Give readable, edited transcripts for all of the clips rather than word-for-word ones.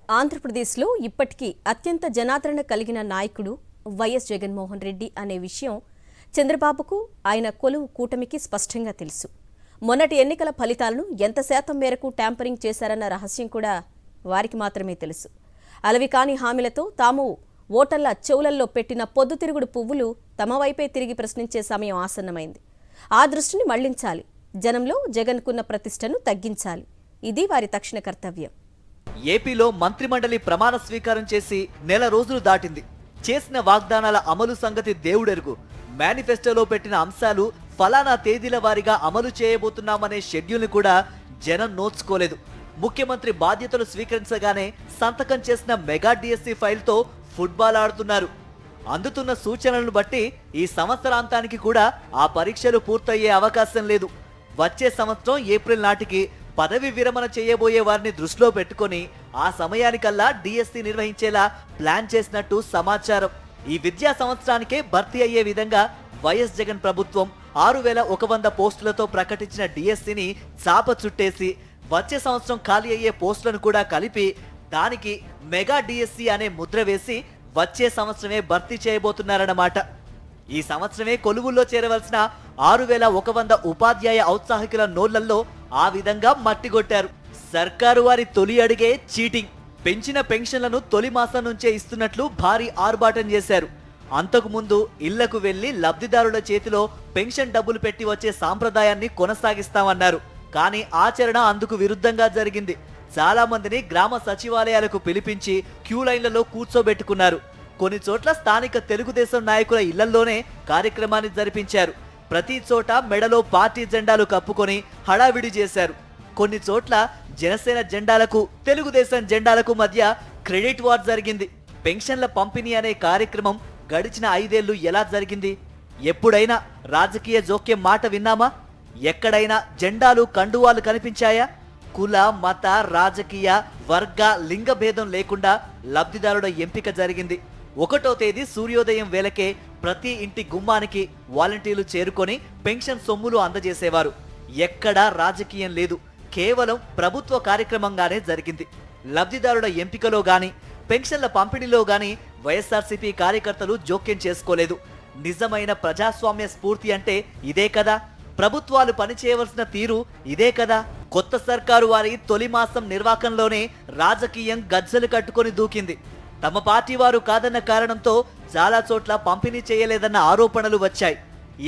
ఆంధ్రప్రదేశ్లో ఇప్పటికీ అత్యంత జనాదరణ కలిగిన నాయకుడు వైఎస్ జగన్మోహన్ రెడ్డి అనే విషయం చంద్రబాబుకు ఆయన కొలువు కూటమికి స్పష్టంగా తెలుసు. మొన్నటి ఎన్నికల ఫలితాలను ఎంత శాతం మేరకు ట్యాంపరింగ్ చేశారన్న రహస్యం కూడా వారికి మాత్రమే తెలుసు. అలవి కాని హామీలతో తాము ఓటర్ల చెవులల్లో పెట్టిన పొద్దుతిరుగుడు పువ్వులు తమ వైపే తిరిగి ప్రశ్నించే సమయం ఆసన్నమైంది. ఆ దృష్టిని మళ్లించాలి. జనంలో జగన్కున్న ప్రతిష్టను తగ్గించాలి. ఇది వారి తక్షణ కర్తవ్యం. ఏపీలో మంత్రిమండలి ప్రమాణ స్వీకారం చేసి నెల రోజులు దాటింది. చేసిన వాగ్దానాల అమలు సంగతి దేవుడెరుగు. మేనిఫెస్టోలో పెట్టిన అంశాలు ఫలానా తేదీల వారీగా అమలు చేయబోతున్నామనే షెడ్యూల్ని కూడా జనం నోచుకోలేదు. ముఖ్యమంత్రి బాధ్యతలు స్వీకరించగానే సంతకం చేసిన మెగా డిఎస్సి ఫైల్తో ఫుట్బాల్ ఆడుతున్నారు. అందుతున్న సూచనలను బట్టి ఈ సంవత్సరాంతానికి కూడా ఆ పరీక్షలు పూర్తయ్యే అవకాశం లేదు. వచ్చే సంవత్సరం ఏప్రిల్ నాటికి పదవి విరమణ చేయబోయే వారిని దృష్టిలో పెట్టుకొని ఆ సమయానికల్లా డిఎస్సి నిర్వహించేలా ప్లాన్ చేసినట్టు సమాచారం. ఈ విద్యా సంవత్సరానికే భర్తీ అయ్యే విధంగా వైఎస్ జగన్ ప్రభుత్వం 6100 పోస్టులతో ప్రకటించిన డిఎస్సిని చాప చుట్టేసి వచ్చే సంవత్సరం ఖాళీ అయ్యే పోస్టులను కూడా కలిపి దానికి మెగా డిఎస్సి అనే ముద్ర వేసి వచ్చే సంవత్సరమే భర్తీ చేయబోతున్నారన్నమాట. ఈ సంవత్సరమే కొలువుల్లో చేరవలసిన 6100 ఉపాధ్యాయ ఔత్సాహికుల నోళ్లల్లో ఆ విధంగా మట్టిగొట్టారు. సర్కారు వారి తొలి అడిగే చీటింగ్. పెంచిన పెన్షన్లను తొలి మాసం నుంచే ఇస్తున్నట్లు భారీ ఆర్భాటం చేశారు. అంతకుముందు ఇళ్లకు వెళ్లి లబ్ధిదారుల చేతిలో పెన్షన్ డబ్బులు పెట్టి వచ్చే సాంప్రదాయాన్ని కొనసాగిస్తామన్నారు. కానీ ఆచరణ అందుకు విరుద్ధంగా జరిగింది. చాలా మందిని గ్రామ సచివాలయాలకు పిలిపించి క్యూ లైన్లలో కూర్చోబెట్టుకున్నారు. కొన్ని చోట్ల స్థానిక తెలుగుదేశం నాయకుల ఇళ్లల్లోనే కార్యక్రమాన్ని జరిపించారు. ప్రతి చోట మెడలో పార్టీ జెండాలు కప్పుకొని హడావిడి చేశారు. కొన్ని చోట్ల జనసేన జెండాలకు తెలుగుదేశం జెండాలకు మధ్య క్రెడిట్ వార్ జరిగింది. పెన్షన్ల పంపిణీ అనే కార్యక్రమం గడిచిన 5 ఏళ్లు ఎలా జరిగింది? ఎప్పుడైనా రాజకీయ జోక్యం మాట విన్నామా? ఎక్కడైనా జెండాలు కండువాలు కనిపించాయా? కుల, మత, రాజకీయ, వర్గ, లింగ భేదం లేకుండా లబ్ధిదారుల ఎంపిక జరిగింది. 1వ తేదీ సూర్యోదయం వేళకే ప్రతి ఇంటి గుమ్మానికి వాలంటీర్లు చేరుకొని పెన్షన్ సొమ్ములు అందజేసేవారు. ఎక్కడా రాజకీయం లేదు. కేవలం ప్రభుత్వ కార్యక్రమంగానే జరిగింది. లబ్ధిదారుల ఎంపికలో గాని పెన్షన్ల పంపిణీలో గాని వైఎస్ఆర్సీపీ కార్యకర్తలు జోక్యం చేసుకోలేదు. నిజమైన ప్రజాస్వామ్య స్ఫూర్తి అంటే ఇదే కదా. ప్రభుత్వాలు పనిచేయవలసిన తీరు ఇదే కదా. కొత్త సర్కారు వారి తొలి మాసం నిర్వాకంలోనే రాజకీయం గజ్జలు కట్టుకొని దూకింది. తమ పార్టీ వారు కాదన్న కారణంతో చాలా చోట్ల పంపిణీ చేయలేదన్న ఆరోపణలు వచ్చాయి.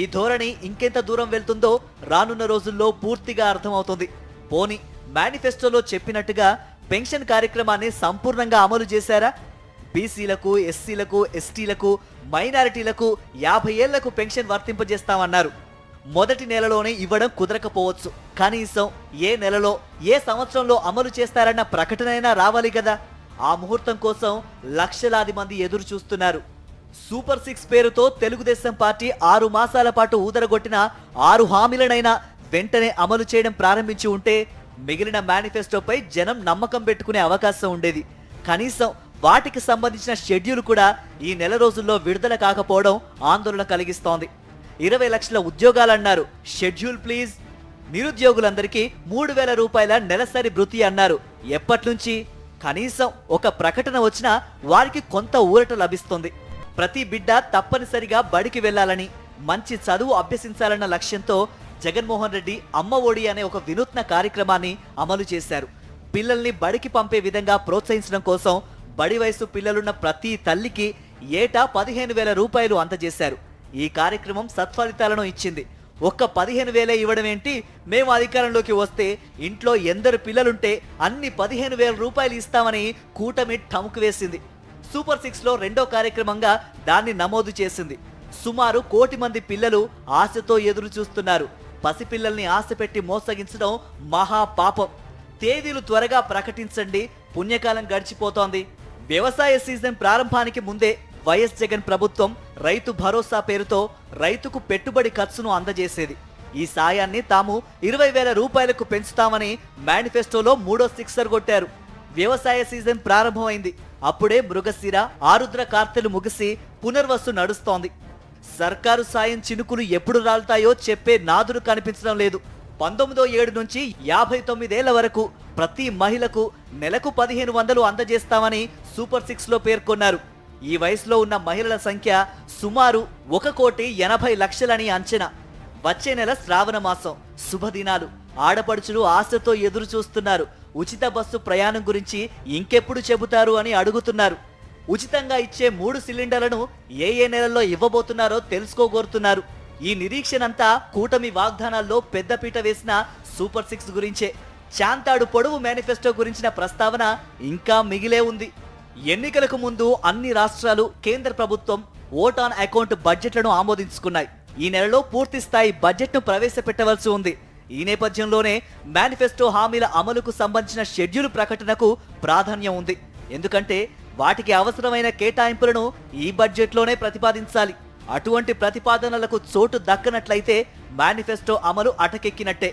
ఈ ధోరణి ఇంకెంత దూరం వెళ్తుందో రానున్న రోజుల్లో పూర్తిగా అర్థమవుతుంది. పోనీ మేనిఫెస్టోలో చెప్పినట్టుగా పెన్షన్ కార్యక్రమాన్ని సంపూర్ణంగా అమలు చేశారా? బీసీలకు, ఎస్సీలకు, ఎస్టీలకు, మైనారిటీలకు 50 ఏళ్లకు పెన్షన్ వర్తింపజేస్తామన్నారు. మొదటి నెలలోనే ఇవ్వడం కుదరకపోవచ్చు. కనీసం ఏ నెలలో, ఏ సంవత్సరంలో అమలు చేస్తారన్న ప్రకటనైనా రావాలి కదా. ఆ ముహూర్తం కోసం లక్షలాది మంది ఎదురు చూస్తున్నారు. సూపర్ 6 పేరుతో తెలుగుదేశం పార్టీ 6 మాసాల పాటు ఊదరగొట్టిన 6 హామీలనైనా వెంటనే అమలు చేయడం ప్రారంభించి ఉంటే మిగిలిన మేనిఫెస్టోపై జనం నమ్మకం పెట్టుకునే అవకాశం ఉండేది. కనీసం వాటికి సంబంధించిన షెడ్యూల్ కూడా ఈ నెల రోజుల్లో విడుదల కాకపోవడం ఆందోళన కలిగిస్తోంది. 20 లక్షల ఉద్యోగాలన్నారు. Schedule please. నిరుద్యోగులందరికీ 3000 రూపాయల నెలసరి భృతి అన్నారు. ఎప్పట్నుంచి? కనీసం ఒక ప్రకటన వచ్చినా వారికి కొంత ఊరట లభిస్తుంది. ప్రతి బిడ్డ తప్పనిసరిగా బడికి వెళ్లాలని, మంచి చదువు అభ్యసించాలన్న లక్ష్యంతో జగన్మోహన్ రెడ్డి అమ్మ ఒడి అనే ఒక వినూత్న కార్యక్రమాన్ని అమలు చేశారు. పిల్లల్ని బడికి పంపే విధంగా ప్రోత్సహించడం కోసం బడి వయసు పిల్లలున్న ప్రతి తల్లికి ఏటా 15,000 రూపాయలు అందజేశారు. ఈ కార్యక్రమం సత్ఫలితాలను ఇచ్చింది. ఒక్క 15,000 ఇవ్వడం ఏంటి? మేము అధికారంలోకి వస్తే ఇంట్లో ఎందరు పిల్లలుంటే అన్ని 15,000 రూపాయలు ఇస్తామని కూటమి ఠముకు వేసింది. సూపర్ 6లో 2వ కార్యక్రమంగా దాన్ని నమోదు చేసింది. సుమారు 1 కోటి మంది పిల్లలు ఆశతో ఎదురు చూస్తున్నారు. పసిపిల్లల్ని ఆశ పెట్టి మోసగించడం మహా పాపం. తేదీలు త్వరగా ప్రకటించండి. పుణ్యకాలం గడిచిపోతోంది. వ్యవసాయ సీజన్ ప్రారంభానికి ముందే వైఎస్ జగన్ ప్రభుత్వం రైతు భరోసా పేరుతో రైతుకు పెట్టుబడి ఖర్చును అందజేసేది. ఈ సాయాన్ని తాము 20,000 రూపాయలకు పెంచుతామని మేనిఫెస్టోలో 3వ సిక్సర్ కొట్టారు. వ్యవసాయ సీజన్ ప్రారంభమైంది. అప్పుడే మృగశిర, ఆరుద్ర కార్తెలు ముగిసి పునర్వసు నడుస్తోంది. సర్కారు సాయం చినుకులు ఎప్పుడు రాలుతాయో చెప్పే నాదుడు కనిపించడం లేదు. 19వ ఏడు నుంచి 59 ఏళ్ల వరకు ప్రతి మహిళకు నెలకు 1500 అందజేస్తామని సూపర్ 6లో పేర్కొన్నారు. ఈ వయసులో ఉన్న మహిళల సంఖ్య సుమారు 1,80,00,000 అంచనా. వచ్చే నెల శ్రావణ మాసం శుభదినాలు. ఆడపడుచులు ఆశతో ఎదురు చూస్తున్నారు. ఉచిత బస్సు ప్రయాణం గురించి ఇంకెప్పుడు చెబుతారు అని అడుగుతున్నారు. ఉచితంగా ఇచ్చే 3 సిలిండర్లను ఏ నెలల్లో ఇవ్వబోతున్నారో తెలుసుకోగోరుతున్నారు. ఈ నిరీక్షణంతా కూటమి వాగ్దానాల్లో పెద్దపీట వేసిన సూపర్ 6 గురించే. చాంతాడు పొడవు మేనిఫెస్టో గురించిన ప్రస్తావన ఇంకా మిగిలే ఉంది. ఎన్నికలకు ముందు అన్ని రాష్ట్రాలు, కేంద్ర ప్రభుత్వం ఓట్ ఆన్ అకౌంట్ బడ్జెట్లను ఆమోదించుకున్నాయి. ఈ నెలలో పూర్తి స్థాయి బడ్జెట్ను ప్రవేశపెట్టవలసి ఉంది. ఈ నేపథ్యంలోనే మేనిఫెస్టో హామీల అమలుకు సంబంధించిన షెడ్యూల్ ప్రకటనకు ప్రాధాన్యం ఉంది. ఎందుకంటే వాటికి అవసరమైన కేటాయింపులను ఈ బడ్జెట్లోనే ప్రతిపాదించాలి. అటువంటి ప్రతిపాదనలకు చోటు దక్కనట్లయితే మేనిఫెస్టో అమలు అటకెక్కినట్టే.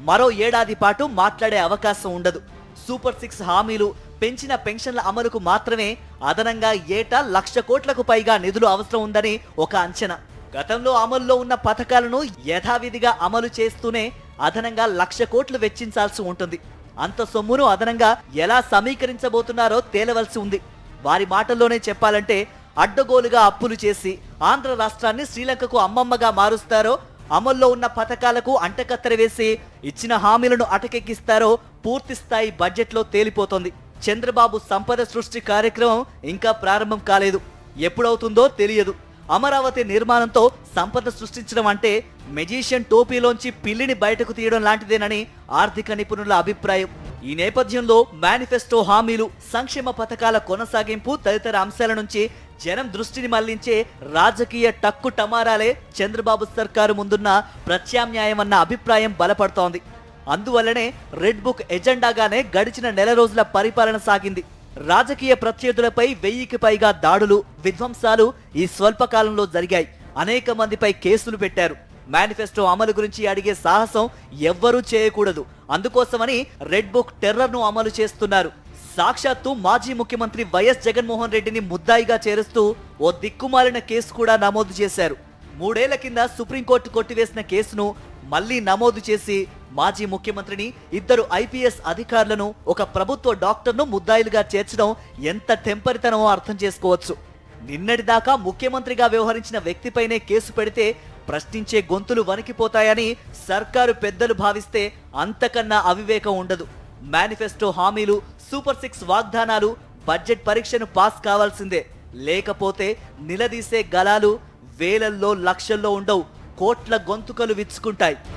మరో ఏడాది పాటు మాట్లాడే అవకాశం ఉండదు. సూపర్ 6 హామీలు, పెంచిన పెన్షన్ల అమలుకు మాత్రమే అదనంగా ఏటా 1,00,000 కోట్లకు పైగా నిధులు అవసరం ఉందని ఒక అంచనా. గతంలో అమల్లో ఉన్న పథకాలను యథావిధిగా అమలు చేస్తూనే అదనంగా 1,00,000 కోట్లు వెచ్చించాల్సి ఉంటుంది. అంత సొమ్మును అదనంగా ఎలా సమీకరించబోతున్నారో తేలవలసి ఉంది. వారి మాటల్లోనే చెప్పాలంటే అడ్డగోలుగా అప్పులు చేసి ఆంధ్ర రాష్ట్రాన్ని శ్రీలంకకు అమ్మమ్మగా మారుస్తారో, అమల్లో ఉన్న పథకాలకు అంటకత్తెర వేసి ఇచ్చిన హామీలను అటకెక్కిస్తారో పూర్తి స్థాయి బడ్జెట్లో తేలిపోతోంది. చంద్రబాబు సంపద సృష్టి కార్యక్రమం ఇంకా ప్రారంభం కాలేదు. ఎప్పుడవుతుందో తెలియదు. అమరావతి నిర్మాణంతో సంపద సృష్టించడం అంటే మెజీషియన్ టోపీలోంచి పిల్లిని బయటకు తీయడం లాంటిదేనని ఆర్థిక నిపుణుల అభిప్రాయం. ఈ నేపథ్యంలో మేనిఫెస్టో హామీలు, సంక్షేమ పథకాల కొనసాగింపు తదితర అంశాల నుంచి జనం దృష్టిని మళ్లించే రాజకీయ టక్కు టమారాలే చంద్రబాబు సర్కారు ముందున్న ప్రత్యామ్నాయమన్న అభిప్రాయం బలపడుతోంది. అందువల్లనే రెడ్ బుక్ ఎజెండాగానే గడిచిన నెల రోజుల పరిపాలన సాగింది. రాజకీయ ప్రత్యర్థులపై 1000కి పైగా దాడులు, విధ్వంసాలు ఈ స్వల్పకాలంలో జరిగాయి. అనేక మందిపై కేసులు పెట్టారు. మేనిఫెస్టో అమలు గురించి అడిగే సాహసం ఎవ్వరూ చేయకూడదు. అందుకోసమని రెడ్ బుక్ టెర్రర్ను అమలు చేస్తున్నారు. సాక్షాత్తు మాజీ ముఖ్యమంత్రి వైఎస్ జగన్మోహన్ రెడ్డిని ముద్దాయిగా చేరుస్తూ ఓ దిక్కుమాలిన కేసు కూడా నమోదు చేశారు. 3 ఏళ్ల కింద సుప్రీంకోర్టు కొట్టివేసిన కేసును మళ్లీ నమోదు చేసి మాజీ ముఖ్యమంత్రిని, 2 IPS అధికారులను, ఒక ప్రభుత్వ డాక్టర్ను ముద్దాయిలుగా చేర్చడం ఎంత టెంపరితనమో అర్థం చేసుకోవచ్చు. నిన్నటిదాకా ముఖ్యమంత్రిగా వ్యవహరించిన వ్యక్తిపైనే కేసు పెడితే ప్రశ్నించే గొంతులు వణికిపోతాయని సర్కారు పెద్దలు భావిస్తే అంతకన్నా అవివేకం ఉండదు. మేనిఫెస్టో హామీలు, సూపర్ 6 వాగ్దానాలు బడ్జెట్ పరీక్షను పాస్ కావాల్సిందే. లేకపోతే నిలదీసే గలాలు వేలల్లో, లక్షల్లో ఉండవు. కోట్ల గొంతుకలు విచ్చుకుంటాయి.